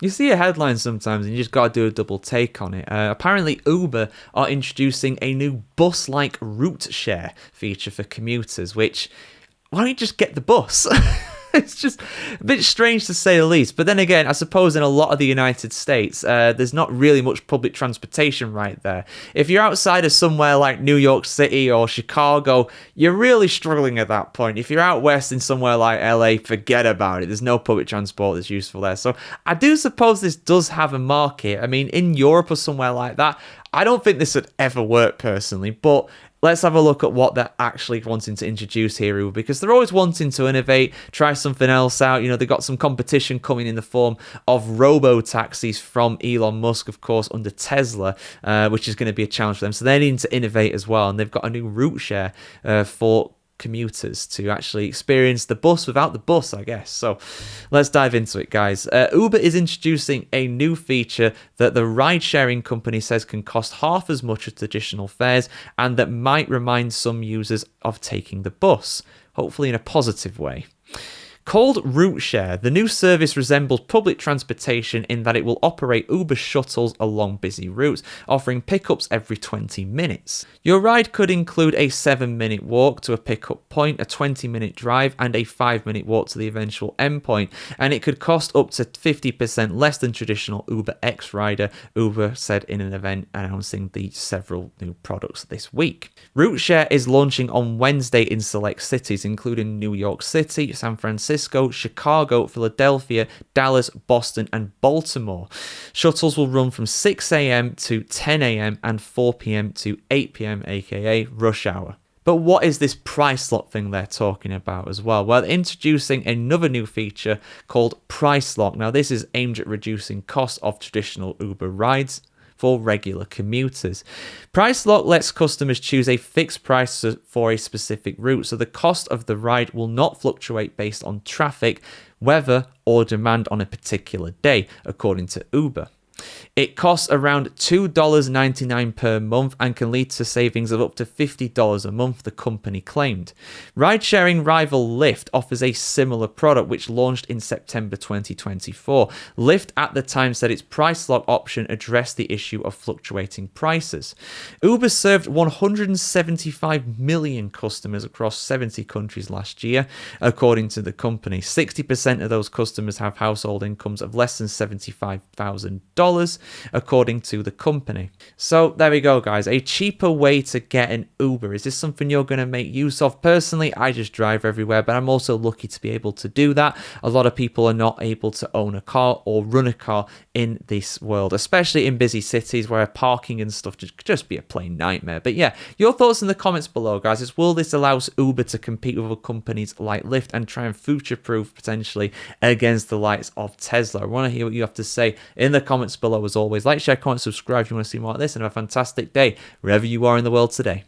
You see a headline sometimes and you just got to do a double take on it. Apparently, Uber are introducing a new bus like route share feature for commuters, which, why don't you just get the bus? It's just a bit strange to say the least. But then again, I suppose in a lot of the United States, there's not really much public transportation right there. If you're outside of somewhere like New York City or Chicago, you're really struggling at that point. If you're out west in somewhere like LA, forget about it. There's no public transport that's useful there. So I do suppose this does have a market. I mean, in Europe or somewhere like that, I don't think this would ever work personally, but let's have a look at what they're actually wanting to introduce here, Uber, because they're always wanting to innovate, try something else out. You know, they've got some competition coming in the form of robo-taxis from Elon Musk, of course, under Tesla, which is going to be a challenge for them. So they're needing to innovate as well, and they've got a new route share for commuters to actually experience the bus without the bus, I guess. So let's dive into it, guys. Uber is introducing a new feature that the ride-sharing company says can cost half as much as traditional fares and that might remind some users of taking the bus, hopefully in a positive way. Called Route Share, the new service resembles public transportation in that it will operate Uber shuttles along busy routes, offering pickups every 20 minutes. Your ride could include a 7-minute walk to a pickup point, a 20-minute drive, and a 5-minute walk to the eventual endpoint, and it could cost up to 50% less than traditional Uber X Rider, Uber said in an event announcing the several new products this week. Route Share is launching on Wednesday in select cities, including New York City, San Francisco, Chicago, Philadelphia, Dallas, Boston, and Baltimore. Shuttles will run from 6 a.m. to 10 a.m. and 4 p.m. to 8 p.m., aka rush hour. But what is this price lock thing they're talking about as well? Well, they're introducing another new feature called Price Lock. Now, this is aimed at reducing costs of traditional Uber rides for regular commuters. Price Lock lets customers choose a fixed price for a specific route, so the cost of the ride will not fluctuate based on traffic, weather, or demand on a particular day, according to Uber. It costs around $2.99 per month and can lead to savings of up to $50 a month, the company claimed. Ride-sharing rival Lyft offers a similar product which launched in September 2024. Lyft at the time said its price lock option addressed the issue of fluctuating prices. Uber served 175 million customers across 70 countries last year, according to the company. 60% of those customers have household incomes of less than $75,000. According to the company. So there we go, guys. A cheaper way to get an Uber. Is this something you're going to make use of? Personally, I just drive everywhere, but I'm also lucky to be able to do that. A lot of people are not able to own a car or run a car in this world, especially in busy cities where parking and stuff just be a plain nightmare. But yeah, your thoughts in the comments below, guys. Is will this allow Uber to compete with other companies like Lyft and try and future-proof potentially against the likes of Tesla? I want to hear what you have to say in the comments below. As always, like, share, comment, subscribe if you want to see more of this, and have a fantastic day wherever you are in the world today.